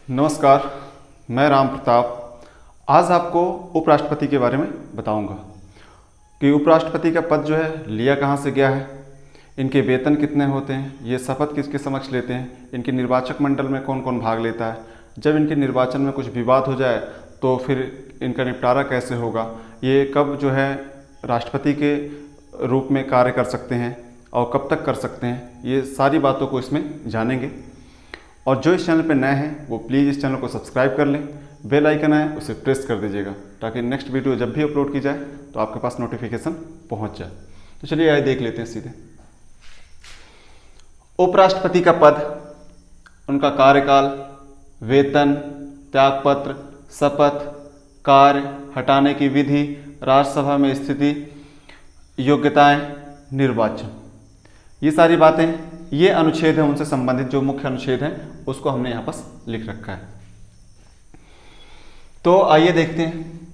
नमस्कार, मैं राम प्रताप। आज आपको उपराष्ट्रपति के बारे में बताऊंगा कि उपराष्ट्रपति का पद जो है लिया कहाँ से गया है, इनके वेतन कितने होते हैं, ये शपथ किसके समक्ष लेते हैं, इनके निर्वाचक मंडल में कौन कौन भाग लेता है, जब इनके निर्वाचन में कुछ विवाद हो जाए तो फिर इनका निपटारा कैसे होगा, ये कब जो है राष्ट्रपति के रूप में कार्य कर सकते हैं और कब तक कर सकते हैं, ये सारी बातों को इसमें जानेंगे। और जो इस चैनल पर नए हैं वो प्लीज़ इस चैनल को सब्सक्राइब कर लें, बेल आइकन है उसे प्रेस कर दीजिएगा ताकि नेक्स्ट वीडियो जब भी अपलोड की जाए तो आपके पास नोटिफिकेशन पहुंच जाए। तो चलिए आइए देख लेते हैं सीधे। उपराष्ट्रपति का पद, उनका कार्यकाल, वेतन, त्यागपत्र, शपथ, कार्य, हटाने की विधि, राज्यसभा में स्थिति, योग्यताएं, निर्वाचन, ये सारी बातें, ये अनुच्छेद है उनसे संबंधित जो मुख्य अनुच्छेद हैं उसको हमने यहाँ पास लिख रखा है। तो आइए देखते हैं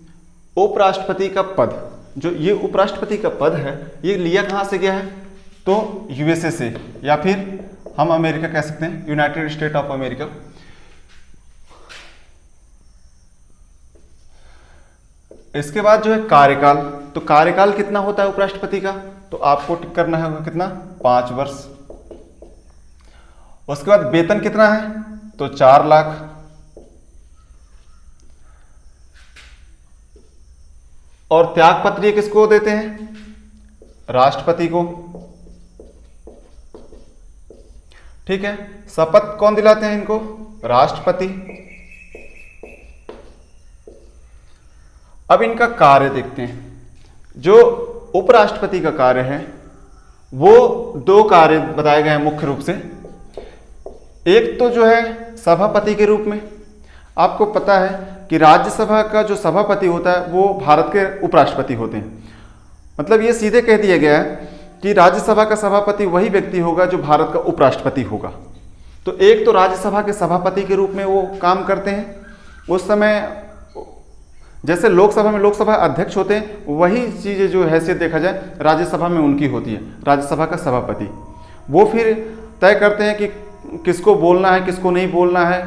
उपराष्ट्रपति का पद। जो ये उपराष्ट्रपति का पद है ये लिया कहाँ से गया है, तो यूएसए से, या फिर हम अमेरिका कह सकते हैं, यूनाइटेड स्टेट ऑफ अमेरिका। इसके बाद जो है कार्यकाल, तो कार्यकाल कितना होता है उपराष्ट्रपति का, तो आपको टिक करना है कितना, 5 वर्ष। उसके बाद वेतन कितना है, तो 4 लाख। और त्यागपत्र ये किसको देते हैं, राष्ट्रपति को। ठीक है, शपथ कौन दिलाते हैं इनको, राष्ट्रपति। अब इनका कार्य देखते हैं। जो उपराष्ट्रपति का कार्य है वो 2 कार्य बताए गए हैं मुख्य रूप से। एक तो जो है सभापति के रूप में, आपको पता है कि राज्यसभा का जो सभापति होता है वो भारत के उपराष्ट्रपति होते हैं। मतलब ये सीधे कह दिया गया है कि राज्यसभा का सभापति वही व्यक्ति होगा जो भारत का उपराष्ट्रपति होगा। तो एक तो राज्यसभा के सभापति के रूप में वो काम करते हैं। उस समय जैसे लोकसभा में लोकसभा अध्यक्ष होते हैं, वही चीज़ें जो हैसियत देखा जाए राज्यसभा में उनकी होती है। राज्यसभा का सभापति वो फिर तय करते हैं कि किसको बोलना है, किसको नहीं बोलना है,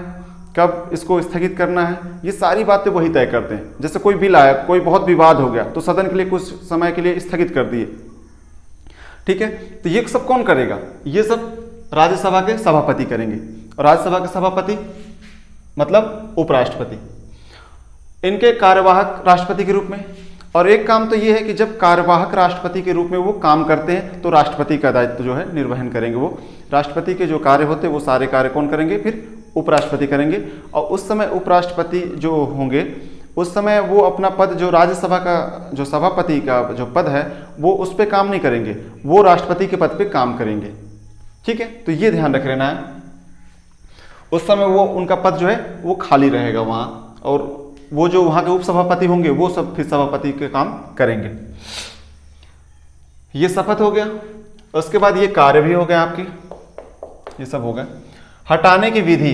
कब इसको स्थगित करना है, ये सारी बातें वही तय करते हैं। जैसे कोई बिल आया, कोई बहुत विवाद हो गया तो सदन के लिए कुछ समय के लिए स्थगित कर दिए। ठीक है, तो ये सब कौन करेगा, ये सब राज्यसभा के सभापति करेंगे। और राज्यसभा के सभापति मतलब उपराष्ट्रपति, इनके कार्यवाहक राष्ट्रपति के रूप में। और एक काम तो ये है कि जब कार्यवाहक राष्ट्रपति के रूप में वो काम करते हैं तो राष्ट्रपति का दायित्व जो है निर्वहन करेंगे। वो राष्ट्रपति के जो कार्य होते हैं वो सारे कार्य कौन करेंगे, फिर उपराष्ट्रपति करेंगे। और उस समय उपराष्ट्रपति जो होंगे उस समय वो अपना पद, जो राज्यसभा का जो सभापति का जो पद है वो उस पर काम नहीं करेंगे, वो राष्ट्रपति के पद पे काम करेंगे। ठीक है, तो ये ध्यान रख लेना है। उस समय वो उनका पद जो है वो खाली रहेगा वहाँ, और वो जो वहाँ के उपसभापति होंगे वो सब फिर सभापति के काम करेंगे। ये शपथ हो गया। उसके बाद ये कार्य भी हो गया आपकी, ये सब हो गया। हटाने की विधि,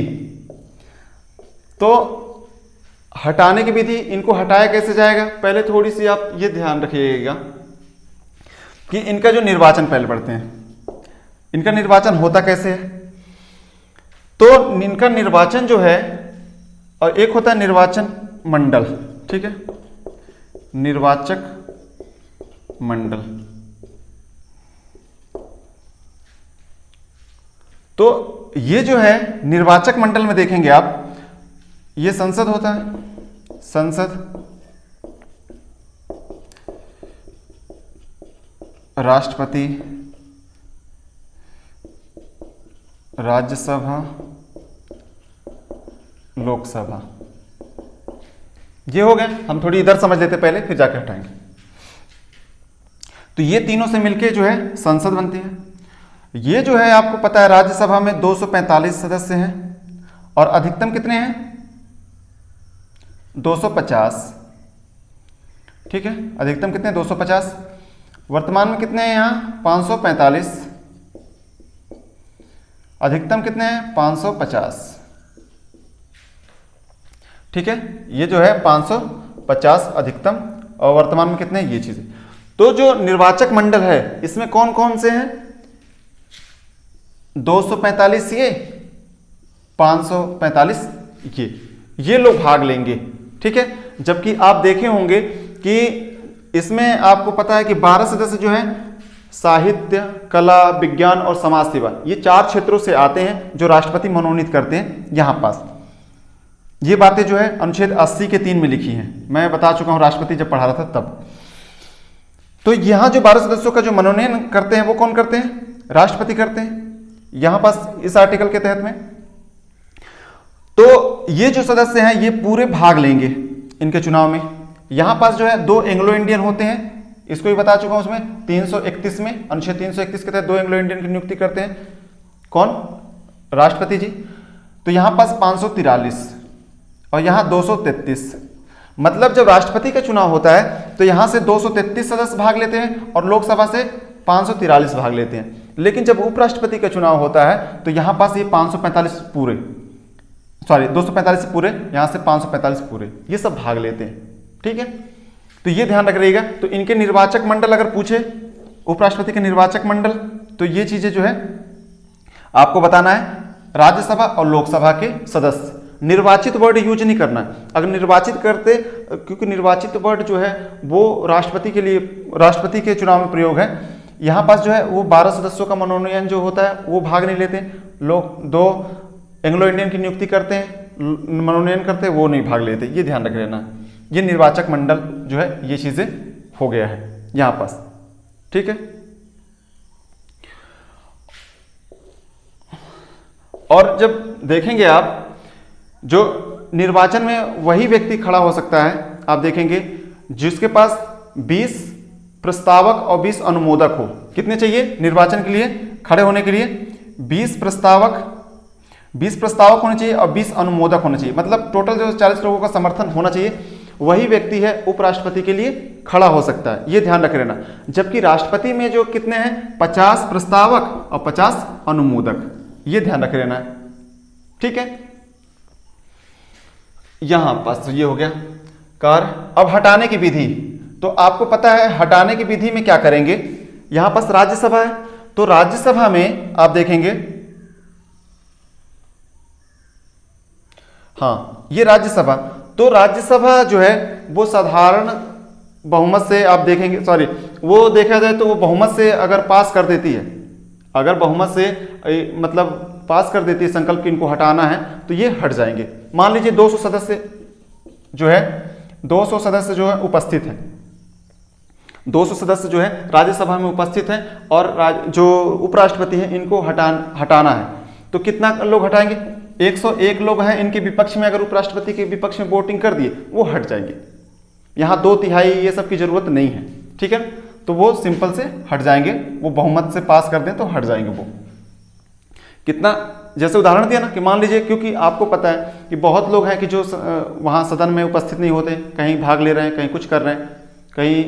तो हटाने की विधि, इनको हटाया कैसे जाएगा, पहले थोड़ी सी आप ये ध्यान रखिएगा कि इनका जो निर्वाचन पहले पढ़ते हैं, इनका निर्वाचन होता कैसे है। तो इनका निर्वाचन जो है, और एक होता है निर्वाचन मंडल, ठीक है, निर्वाचक मंडल। तो ये जो है निर्वाचक मंडल में देखेंगे आप, ये संसद होता है, संसद, राष्ट्रपति, राज्यसभा, लोकसभा, ये हो गए। हम थोड़ी इधर समझ लेते पहले, फिर जाके हटाएंगे। तो ये तीनों से मिलके जो है संसद बनती है। ये जो है आपको पता है राज्यसभा में 245 सदस्य हैं और अधिकतम कितने हैं, 250। ठीक है, अधिकतम कितने, 250। वर्तमान में कितने हैं यहाँ, 545। अधिकतम कितने हैं, 550। ठीक है, ये जो है 550 अधिकतम, और वर्तमान में कितने, ये चीजें। तो जो निर्वाचक मंडल है इसमें कौन कौन से हैं, 245 ये, 545 ये लोग भाग लेंगे, ठीक है। जबकि आप देखे होंगे कि इसमें आपको पता है कि 12 सदस्य जो हैं साहित्य, कला, विज्ञान और समाज सेवा, ये 4 क्षेत्रों से आते हैं जो राष्ट्रपति मनोनीत करते हैं। यहां पास ये बातें जो है अनुच्छेद 80 के 3 में लिखी हैं, मैं बता चुका हूं राष्ट्रपति जब पढ़ा रहा था तब। तो यहां जो 12 सदस्यों का जो मनोनयन करते हैं वो कौन करते हैं? राष्ट्रपति करते हैं यहां पास इस आर्टिकल के तहत में। तो ये जो सदस्य हैं ये पूरे भाग लेंगे इनके चुनाव में। यहां पास जो है 2 एंग्लो इंडियन होते हैं, इसको भी बता चुका हूं। उसमें 331 में, अनुच्छेद 331 के तहत 2 एंग्लो इंडियन की नियुक्ति करते हैं, कौन? राष्ट्रपति जी। तो यहां पास 543 और यहां 233, मतलब जब राष्ट्रपति का चुनाव होता है तो यहां से 233 सदस्य भाग लेते हैं और लोकसभा से 543 भाग लेते हैं। लेकिन जब उपराष्ट्रपति का चुनाव होता है तो यहां पास ये 545 पूरे, सॉरी 245 पूरे, यहां से 545 पूरे, ये सब भाग लेते हैं, ठीक है। तो ये ध्यान रख रहिएगा। तो इनके निर्वाचक मंडल अगर पूछे, उपराष्ट्रपति के निर्वाचक मंडल, तो ये चीजें जो है आपको बताना है। राज्यसभा और लोकसभा के सदस्य, निर्वाचित वर्ड यूज नहीं करना है। अगर निर्वाचित करते, क्योंकि निर्वाचित वर्ड जो है वो राष्ट्रपति के लिए, राष्ट्रपति के चुनाव में प्रयोग है। यहां पास जो है वो 12 सदस्यों का मनोनयन जो होता है वो भाग नहीं लेते। लोग 2 एंग्लो इंडियन की नियुक्ति करते हैं, मनोनयन करते हैं, वो नहीं भाग लेते। ये ध्यान रख लेना। ये निर्वाचक मंडल जो है ये चीजें हो गया है यहां पास, ठीक है। और जब देखेंगे आप, जो निर्वाचन में वही व्यक्ति खड़ा हो सकता है, आप देखेंगे जिसके पास 20 प्रस्तावक और 20 अनुमोदक हो। कितने चाहिए निर्वाचन के लिए, खड़े होने के लिए? 20 प्रस्तावक होने चाहिए और 20 अनुमोदक होने चाहिए, मतलब टोटल जो 40 लोगों का समर्थन होना चाहिए। वही व्यक्ति है उपराष्ट्रपति के लिए खड़ा हो सकता है, ये ध्यान रख लेना। जबकि राष्ट्रपति में जो कितने हैं, 50 प्रस्तावक और 50 अनुमोदक, ये ध्यान रख लेना है, ठीक है। यहां पास ये हो गया कार्य। अब हटाने की विधि, तो आपको पता है हटाने की विधि में क्या करेंगे। यहां पास राज्यसभा है, तो राज्यसभा में आप देखेंगे, हाँ ये राज्यसभा, तो राज्यसभा जो है वो साधारण बहुमत से आप देखेंगे, सॉरी वो देखा जाए तो वो बहुमत से अगर पास कर देती है, अगर बहुमत से मतलब पास कर देती है संकल्प कि इनको हटाना है, तो ये हट जाएंगे। मान लीजिए 200 सदस्य जो है, 200 सदस्य जो है उपस्थित हैं, 200 सदस्य जो है राज्यसभा में उपस्थित हैं और जो उपराष्ट्रपति हैं इनको हटाना है, तो कितना लोग हटाएंगे? 101 लोग हैं इनके विपक्ष में, अगर उपराष्ट्रपति के विपक्ष में वोटिंग कर दिए वो हट जाएंगे। यहाँ 2/3 ये सब की जरूरत नहीं है, ठीक है। तो वो सिंपल से हट जाएंगे, वो बहुमत से पास कर दें तो हट जाएंगे। वो कितना, जैसे उदाहरण दिया ना कि मान लीजिए, क्योंकि आपको पता है कि बहुत लोग हैं कि जो वहाँ सदन में उपस्थित नहीं होते, कहीं भाग ले रहे हैं, कहीं कुछ कर रहे हैं, कहीं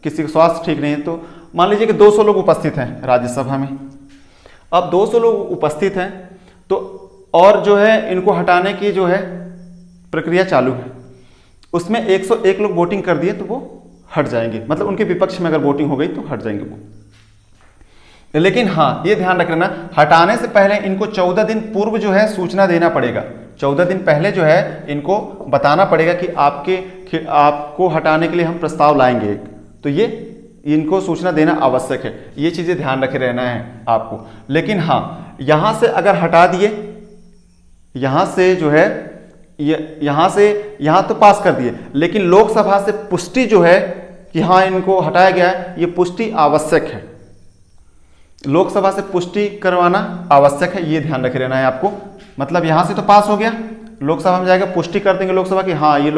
किसी का स्वास्थ्य ठीक नहीं है। तो मान लीजिए कि 200 लोग उपस्थित हैं राज्यसभा में। अब 200 लोग उपस्थित हैं तो, और जो है इनको हटाने की जो है प्रक्रिया चालू है, उसमें 101 लोग वोटिंग कर दिए तो वो हट जाएंगे, मतलब उनके विपक्ष में अगर वोटिंग हो गई तो हट जाएंगे वो। लेकिन हाँ ये ध्यान रखना, हटाने से पहले इनको 14 दिन पूर्व जो है सूचना देना पड़ेगा। 14 दिन पहले जो है इनको बताना पड़ेगा कि आपको हटाने के लिए हम प्रस्ताव लाएंगे, तो ये इनको सूचना देना आवश्यक है। ये चीजें ध्यान रखे रहना है आपको। लेकिन हाँ यहां से अगर हटा दिए, यहां से जो है यहां तो पास कर दिए, लेकिन लोकसभा से पुष्टि जो है कि हाँ इनको हटाया गया है, ये पुष्टि आवश्यक है। लोकसभा से पुष्टि करवाना आवश्यक है, ये ध्यान रखे रहना है आपको। मतलब यहां से तो पास हो गया, लोकसभा में जाएगा, पुष्टि कर देंगे लोकसभा की हाँ ये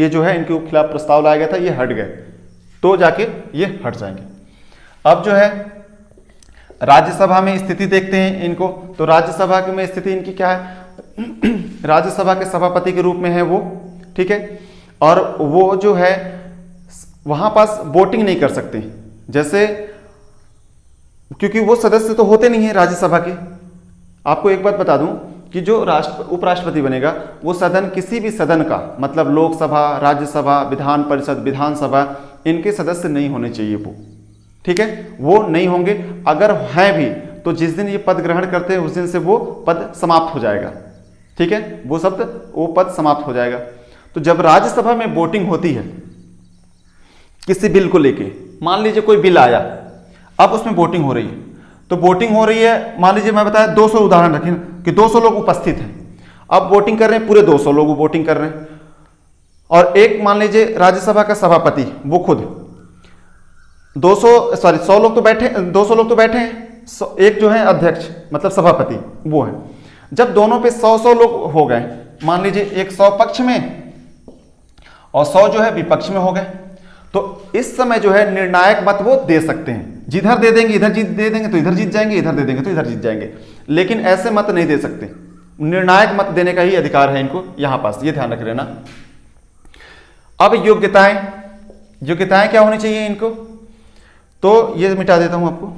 जो है इनके खिलाफ प्रस्ताव लाया गया था, ये हट गए, तो जाके ये हट जाएंगे। अब जो है राज्यसभा में स्थिति देखते हैं इनको, तो राज्यसभा में स्थिति इनकी क्या है? राज्यसभा के सभापति के रूप में है वो, ठीक है। और वो जो है वहां पास वोटिंग नहीं कर सकते, जैसे क्योंकि वो सदस्य तो होते नहीं है राज्यसभा के। आपको एक बात बता दूं कि जो उपराष्ट्रपति बनेगा वो सदन, किसी भी सदन का, मतलब लोकसभा, राज्यसभा, विधान परिषद, विधानसभा, इनके सदस्य नहीं होने चाहिए वो, ठीक है, वो नहीं होंगे। अगर हैं भी तो जिस दिन ये पद ग्रहण करते हैं उस दिन से वो पद समाप्त हो जाएगा, ठीक है, वो पद समाप्त हो जाएगा। तो जब राज्यसभा में वोटिंग होती है किसी बिल को लेके, मान लीजिए कोई बिल आया, अब उसमें वोटिंग हो रही है, तो वोटिंग हो रही है, मान लीजिए मैं बताया 200 उदाहरण रखें कि 200 लोग उपस्थित हैं, अब वोटिंग कर रहे हैं, पूरे 200 लोग वोटिंग कर रहे हैं, और एक मान लीजिए राज्यसभा का सभापति वो खुद 100 लोग तो बैठे, 200 लोग तो बैठे हैं, एक जो है अध्यक्ष मतलब सभापति वो है। जब दोनों पे 100 लोग हो गए, मान लीजिए एक 100 पक्ष में और 100 जो है विपक्ष में हो गए, तो इस समय जो है निर्णायक मत वो दे सकते हैं, जिधर दे देंगे इधर जीत, दे देंगे तो इधर जीत जाएंगे, इधर दे देंगे तो इधर जीत जाएंगे, लेकिन ऐसे मत नहीं दे सकते। निर्णायक मत देने का ही अधिकार है इनको यहां पास, ये ध्यान रख लेना। अब योग्यताएं क्या होनी चाहिए इनको, तो ये मिटा देता हूं आपको।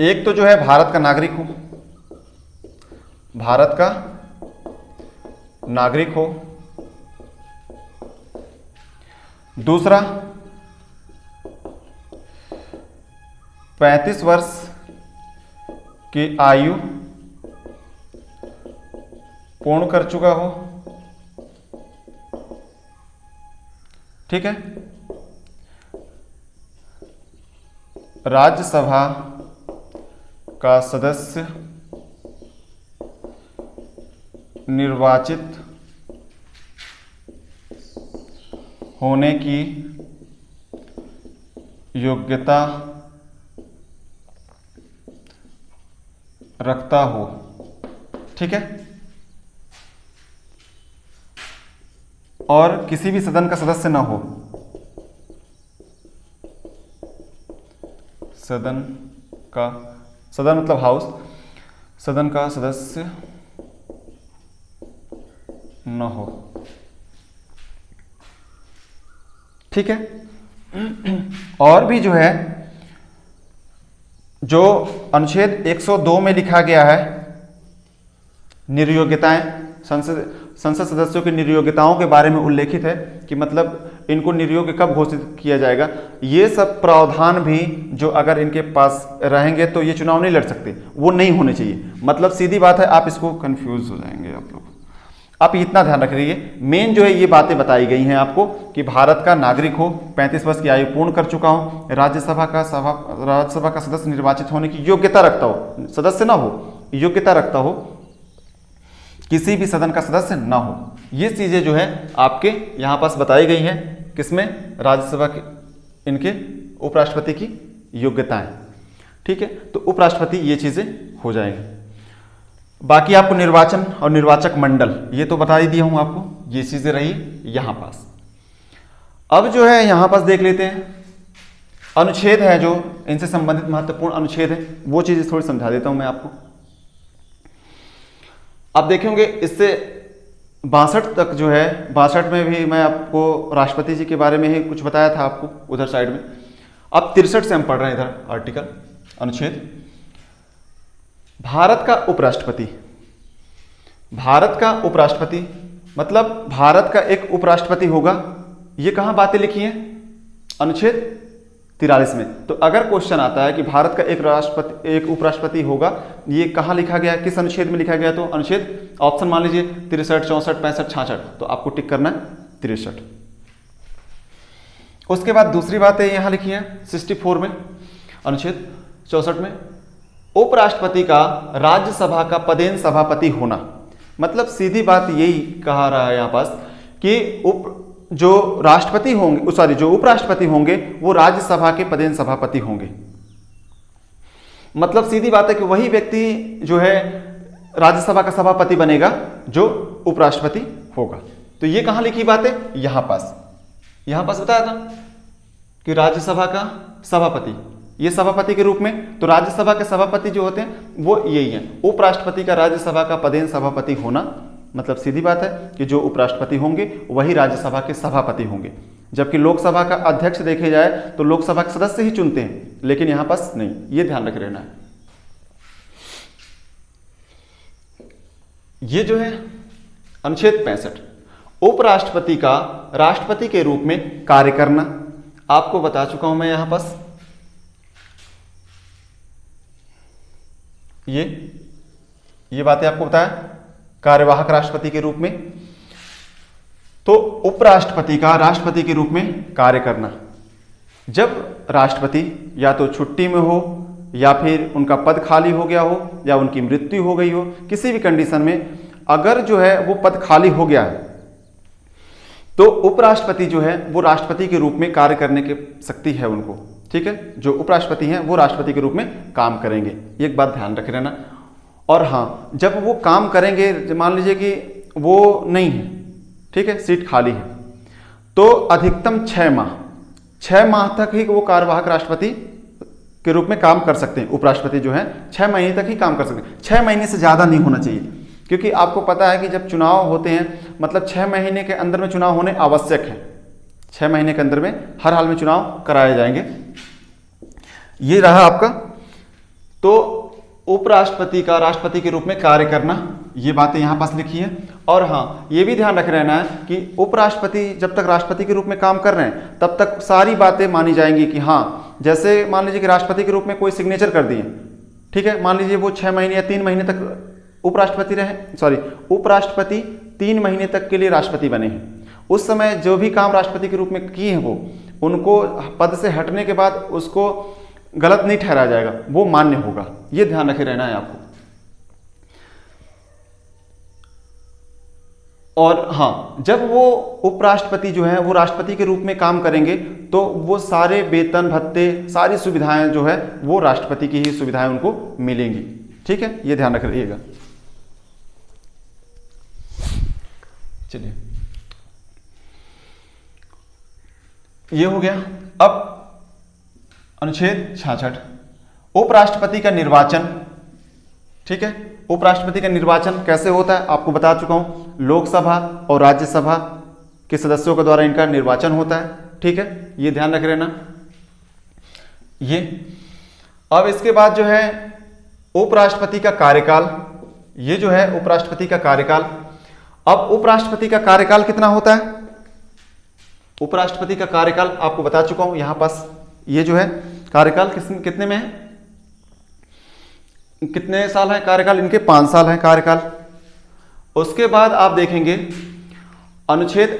एक तो जो है भारत का नागरिक हो, भारत का नागरिक हो। दूसरा 35 वर्ष की आयु पूर्ण कर चुका हो, ठीक है। राज्यसभा का सदस्य निर्वाचित होने की योग्यता रखता हो, ठीक है। और किसी भी सदन का सदस्य ना हो, सदन मतलब हाउस, सदन का सदस्य न हो, ठीक है। और भी जो है, जो अनुच्छेद 102 में लिखा गया है निर्योग्यताएं, संसद सदस्यों की निर्योग्यताओं के बारे में उल्लेखित है कि मतलब इनको निर्योग्य कब घोषित किया जाएगा, ये सब प्रावधान भी जो अगर इनके पास रहेंगे तो ये चुनाव नहीं लड़ सकते, वो नहीं होने चाहिए। मतलब सीधी बात है, आप इसको कंफ्यूज हो जाएंगे आप लोग। आप इतना ध्यान रख लीजिए, मेन जो है ये बातें बताई गई हैं आपको कि भारत का नागरिक हो, 35 वर्ष की आयु पूर्ण कर चुका हो, राज्यसभा का सदस्य निर्वाचित होने की योग्यता रखता हो, सदस्य ना हो, योग्यता रखता हो, किसी भी सदन का सदस्य ना हो। ये चीजें जो है आपके यहां पास बताई गई हैं, किसमें, राज्यसभा के इनके उपराष्ट्रपति की योग्यताएं, ठीक है। तो उपराष्ट्रपति ये चीजें हो जाएंगी। बाकी आपको निर्वाचन और निर्वाचक मंडल ये तो बता ही दिया हूं आपको, ये चीजें रही यहां पास। अब जो है यहां पास देख लेते हैं अनुच्छेद है, जो इनसे संबंधित महत्वपूर्ण अनुच्छेद है, वो चीजें थोड़ी समझा देता हूं मैं आपको। आप देखेंगे इससे 62 तक जो है, 62 में भी मैं आपको राष्ट्रपति जी के बारे में ही कुछ बताया था आपको उधर साइड में। अब 63 से हम पढ़ रहे हैं इधर आर्टिकल, अनुच्छेद। भारत का उपराष्ट्रपति, भारत का उपराष्ट्रपति मतलब भारत का एक उपराष्ट्रपति होगा। ये कहां बातें लिखी हैं, अनुच्छेद 43 में। तो अगर क्वेश्चन आता है कि भारत का एक उपराष्ट्रपति होगा, ये कहां लिखा गया है, किस अनुच्छेद में लिखा गया, तो अनुच्छेद ऑप्शन मान लीजिए 63, 64, 65, 66, तो आपको टिक करना है 63। उसके बाद दूसरी बात है यहां लिखी है 64 में, अनुच्छेद 64 में, उपराष्ट्रपति का राज्यसभा का पदेन सभापति होना। मतलब सीधी बात यही कहा रहा है यहां पास कि जो राष्ट्रपति होंगे, सॉरी, जो उपराष्ट्रपति होंगे वो राज्यसभा के पदेन सभापति होंगे। मतलब सीधी बात है कि वही व्यक्ति जो है राज्यसभा का सभापति बनेगा जो उपराष्ट्रपति होगा। तो ये कहां लिखी बात है, यहां पास बताया था कि राज्यसभा का सभापति, ये सभापति के रूप में। तो राज्यसभा के सभापति जो होते हैं वो यही है, उपराष्ट्रपति का राज्यसभा का पदेन सभापति होना। मतलब सीधी बात है कि जो उपराष्ट्रपति होंगे वही राज्यसभा के सभापति होंगे। जबकि लोकसभा का अध्यक्ष देखे जाए तो लोकसभा के सदस्य ही चुनते हैं, लेकिन यहां पास नहीं, ये ध्यान रख लेना है। ये जो है अनुच्छेद 65, उपराष्ट्रपति का राष्ट्रपति के रूप में कार्य करना। आपको बता चुका हूं मैं यहां पास ये बातें आपको बताया, कार्यवाहक राष्ट्रपति के रूप में। तो उपराष्ट्रपति का राष्ट्रपति के रूप में कार्य करना, जब राष्ट्रपति या तो छुट्टी में हो या फिर उनका पद खाली हो गया हो या उनकी मृत्यु हो गई हो, किसी भी कंडीशन में अगर जो है वो पद खाली हो गया है तो उपराष्ट्रपति जो है वो राष्ट्रपति के रूप में कार्य करने की शक्ति है उनको। ठीक है, जो उपराष्ट्रपति हैं वो राष्ट्रपति के रूप में काम करेंगे, एक बात ध्यान रख लेना। और हाँ, जब वो काम करेंगे, मान लीजिए कि वो नहीं है, ठीक है, सीट खाली है, तो अधिकतम 6 माह तक ही वो कार्यवाहक राष्ट्रपति के रूप में काम कर सकते हैं। उपराष्ट्रपति जो है 6 महीने तक ही काम कर सकते हैं, 6 महीने से ज़्यादा नहीं होना चाहिए, क्योंकि आपको पता है कि जब चुनाव होते हैं मतलब 6 महीने के अंदर में चुनाव होने आवश्यक है। 6 महीने के अंदर में हर हाल में चुनाव कराए जाएंगे। ये रहा आपका। तो उपराष्ट्रपति का राष्ट्रपति के रूप में कार्य करना, ये बातें यहाँ पास लिखी है। और हाँ, ये भी ध्यान रख रहना है कि उपराष्ट्रपति जब तक राष्ट्रपति के रूप में काम कर रहे हैं तब तक सारी बातें मानी जाएंगी कि हाँ, जैसे मान लीजिए कि राष्ट्रपति के रूप में कोई सिग्नेचर कर दिए, ठीक है, मान लीजिए वो 6 महीने या 3 महीने तक उपराष्ट्रपति 3 महीने तक के लिए राष्ट्रपति बने हैं, उस समय जो भी काम राष्ट्रपति के रूप में किए हैं वो उनको पद से हटने के बाद उसको गलत नहीं ठहराया जाएगा, वो मान्य होगा। ये ध्यान रखे रहना है आपको। और हाँ, जब वो उपराष्ट्रपति जो है वो राष्ट्रपति के रूप में काम करेंगे तो वो सारे वेतन भत्ते, सारी सुविधाएं जो है वो राष्ट्रपति की ही सुविधाएं उनको मिलेंगी। ठीक है, ये ध्यान रख रखिएगा। चलिए, ये हो गया। अब अनुच्छेद 66, उपराष्ट्रपति का निर्वाचन। ठीक है, उपराष्ट्रपति का निर्वाचन कैसे होता है आपको बता चुका हूं, लोकसभा और राज्यसभा के सदस्यों के द्वारा इनका निर्वाचन होता है। ठीक है, ये ध्यान रख लेना। ये अब इसके बाद जो है उपराष्ट्रपति का कार्यकाल, ये जो है उपराष्ट्रपति का कार्यकाल। अब उपराष्ट्रपति का कार्यकाल कितना होता है? उपराष्ट्रपति का कार्यकाल आपको बता चुका हूं यहां पास। ये जो है कार्यकाल कितने में है, कितने साल है कार्यकाल इनके? 5 साल है कार्यकाल। उसके बाद आप देखेंगे अनुच्छेद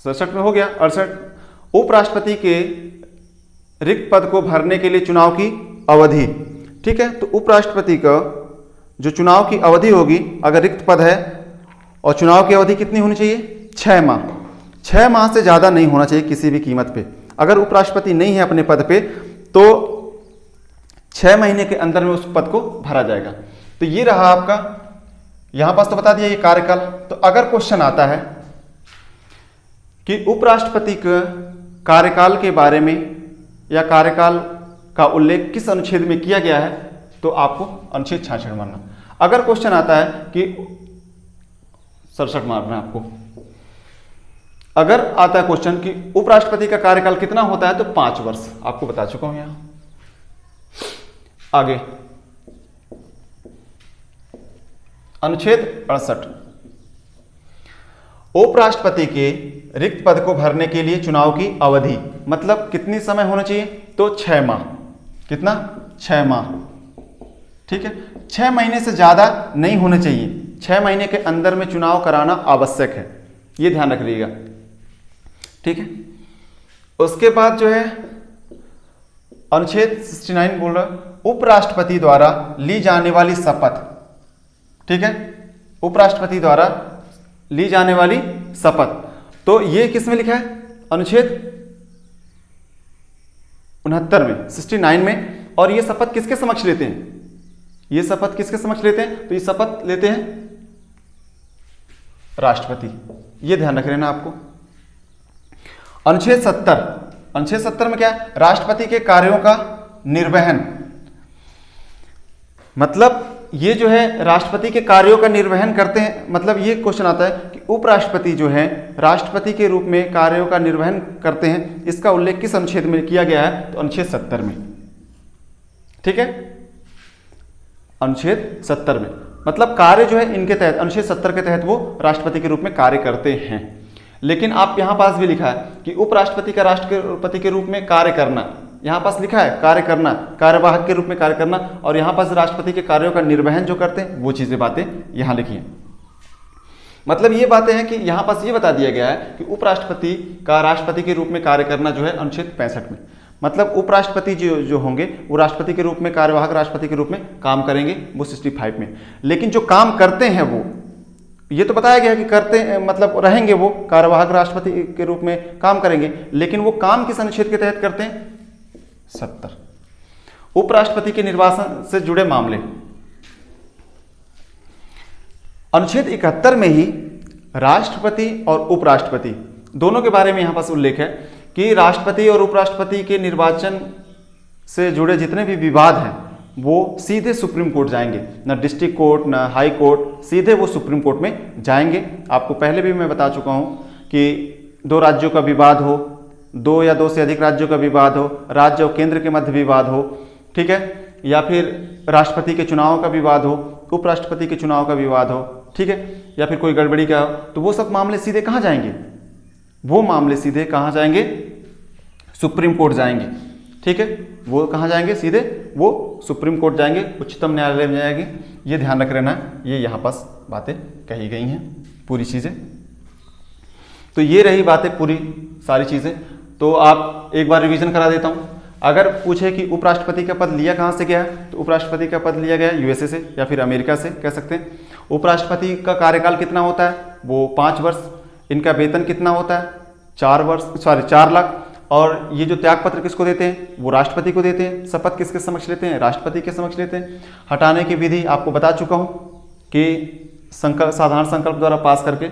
67 में हो गया 68, उपराष्ट्रपति के रिक्त पद को भरने के लिए चुनाव की अवधि। ठीक है, तो उपराष्ट्रपति का जो चुनाव की अवधि होगी, अगर रिक्त पद है और चुनाव की अवधि कितनी होनी चाहिए? 6 माह। 6 माह से ज़्यादा नहीं होना चाहिए किसी भी कीमत पे। अगर उपराष्ट्रपति नहीं है अपने पद पे तो 6 महीने के अंदर में उस पद को भरा जाएगा। तो ये रहा आपका, यहां पास तो बता दिया ये कार्यकाल। तो अगर क्वेश्चन आता है कि उपराष्ट्रपति के कार्यकाल के बारे में या कार्यकाल का उल्लेख किस अनुच्छेद में किया गया है, तो आपको अनुच्छेद 66 मानना। अगर क्वेश्चन आता है कि 67 मानना है आपको। अगर आता है क्वेश्चन कि उपराष्ट्रपति का कार्यकाल कितना होता है, तो 5 वर्ष आपको बता चुका हूं यहां। आगे अनुच्छेद 68, उपराष्ट्रपति के रिक्त पद को भरने के लिए चुनाव की अवधि, मतलब कितनी समय होना चाहिए? तो 6 माह। कितना? 6 माह। ठीक है, 6 महीने से ज्यादा नहीं होने चाहिए। 6 महीने के अंदर में चुनाव कराना आवश्यक है, यह ध्यान रख लीजिएगा। ठीक है, उसके बाद जो है अनुच्छेद 69 बोल रहा, उपराष्ट्रपति द्वारा ली जाने वाली शपथ। ठीक है, उपराष्ट्रपति द्वारा ली जाने वाली शपथ, तो ये किस में लिखा है? अनुच्छेद 69 में, 69 में। और ये शपथ किसके समक्ष लेते हैं? ये शपथ किसके समक्ष लेते हैं? तो ये शपथ लेते हैं राष्ट्रपति। ये ध्यान रख लेना आपको। अनुच्छेद 70, अनुच्छेद 70 में क्या है? राष्ट्रपति के कार्यों का निर्वहन। मतलब ये जो है राष्ट्रपति के कार्यों का निर्वहन करते हैं। मतलब ये क्वेश्चन आता है कि उपराष्ट्रपति जो है राष्ट्रपति के रूप में कार्यों का निर्वहन करते हैं, इसका उल्लेख किस अनुच्छेद में किया गया है? तो अनुच्छेद 70 में। ठीक है, अनुच्छेद 70 में। मतलब कार्य जो है इनके तहत अनुच्छेद 70 के तहत वो राष्ट्रपति के रूप में कार्य करते हैं। लेकिन आप यहाँ पास भी लिखा है कि उपराष्ट्रपति का राष्ट्रपति के रूप में कार्य करना, यहाँ पास लिखा है कार्य करना, कार्यवाहक के रूप में कार्य करना, और यहाँ पास राष्ट्रपति के कार्यों का निर्वहन जो करते हैं वो चीजें बातें यहाँ लिखी हैं। मतलब ये बातें हैं कि यहाँ पास ये बता दिया गया है कि उपराष्ट्रपति का राष्ट्रपति के रूप में कार्य करना जो है अनुच्छेद 65 में, मतलब उपराष्ट्रपति जो होंगे वो राष्ट्रपति के रूप में, कार्यवाहक राष्ट्रपति के रूप में काम करेंगे वो 65 में। लेकिन जो काम करते हैं वो, ये तो बताया गया कि करते हैं मतलब रहेंगे वो कार्यवाहक राष्ट्रपति के रूप में काम करेंगे, लेकिन वो काम किस अनुच्छेद के तहत करते हैं? 70। उपराष्ट्रपति के निर्वाचन से जुड़े मामले, अनुच्छेद 71 में ही राष्ट्रपति और उपराष्ट्रपति दोनों के बारे में यहां पास उल्लेख है कि राष्ट्रपति और उपराष्ट्रपति के निर्वाचन से जुड़े जितने भी विवाद हैं वो सीधे सुप्रीम कोर्ट जाएंगे, ना डिस्ट्रिक्ट कोर्ट ना हाई कोर्ट, सीधे वो सुप्रीम कोर्ट में जाएंगे। आपको पहले भी मैं बता चुका हूं कि 2 राज्यों का विवाद हो, 2 या 2 से अधिक राज्यों का विवाद हो, राज्य और केंद्र के मध्य विवाद हो, ठीक है, या फिर राष्ट्रपति के चुनाव का विवाद हो, उपराष्ट्रपति के चुनाव का विवाद हो, ठीक है, या फिर कोई गड़बड़ी का हो, तो वो सब मामले सीधे कहाँ जाएंगे? वो मामले सीधे कहाँ जाएंगे? सुप्रीम कोर्ट जाएंगे, ठीक है। वो कहाँ जाएंगे? सीधे वो सुप्रीम कोर्ट जाएंगे, उच्चतम न्यायालय में जाएंगे। ये ध्यान रख लेना, ये यहाँ पास बातें कही गई हैं पूरी चीज़ें। तो ये रही बातें पूरी सारी चीज़ें। तो आप एक बार रिवीजन करा देता हूँ। अगर पूछे कि उपराष्ट्रपति का पद लिया कहाँ से गया है, तो उपराष्ट्रपति का पद लिया गया यूएसए से या फिर अमेरिका से कह सकते हैं। उपराष्ट्रपति का कार्यकाल कितना होता है? वो 5 वर्ष। इनका वेतन कितना होता है? 4 लाख। और ये जो त्याग पत्र किसको देते हैं? वो राष्ट्रपति को देते हैं। शपथ किसके समक्ष लेते हैं? राष्ट्रपति के समक्ष लेते हैं। हटाने की विधि आपको बता चुका हूँ कि साधारण संकल्प द्वारा पास करके,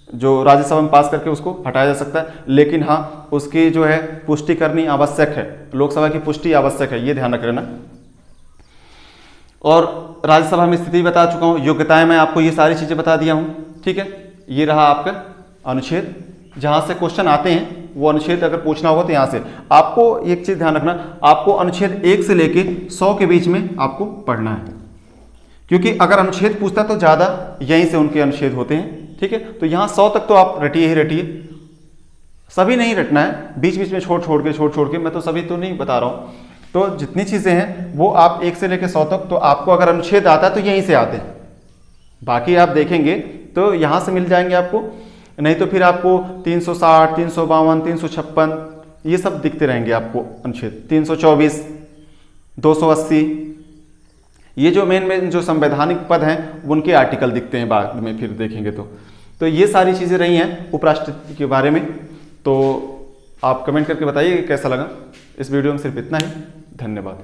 जो राज्यसभा में पास करके उसको हटाया जा सकता है, लेकिन हाँ उसकी जो है पुष्टि करनी आवश्यक है, लोकसभा की पुष्टि आवश्यक है, ये ध्यान रख लेना। और राज्यसभा में स्थिति बता चुका हूँ, योग्यताएं मैं आपको ये सारी चीज़ें बता दिया हूँ, ठीक है। ये रहा आपका अनुच्छेद, जहाँ से क्वेश्चन आते हैं वो अनुच्छेद अगर पूछना होगा तो यहाँ से। आपको एक चीज़ ध्यान रखना, आपको अनुच्छेद 1 से लेके 100 के बीच में आपको पढ़ना है, क्योंकि अगर अनुच्छेद पूछता तो ज़्यादा यहीं से उनके अनुच्छेद होते हैं, ठीक है। तो यहाँ 100 तक तो आप रटिए ही रटिए, सभी नहीं रटना है, बीच बीच में छोड़ छोड़ के मैं तो सभी तो नहीं बता रहा हूँ। तो जितनी चीज़ें हैं वो आप 1 से लेकर 100 तक, तो आपको अगर अनुच्छेद आता है तो यहीं से आते हैं, बाकी आप देखेंगे तो यहाँ से मिल जाएंगे आपको, नहीं तो फिर आपको 360, 352, 356 ये सब दिखते रहेंगे आपको अनुच्छेद, 324, 280, ये जो मेन जो संवैधानिक पद हैं उनके आर्टिकल दिखते हैं बाद में फिर देखेंगे तो ये सारी चीज़ें रही हैं उपराष्ट्रपति के बारे में। तो आप कमेंट करके बताइए कैसा लगा। इस वीडियो में सिर्फ इतना ही, धन्यवाद।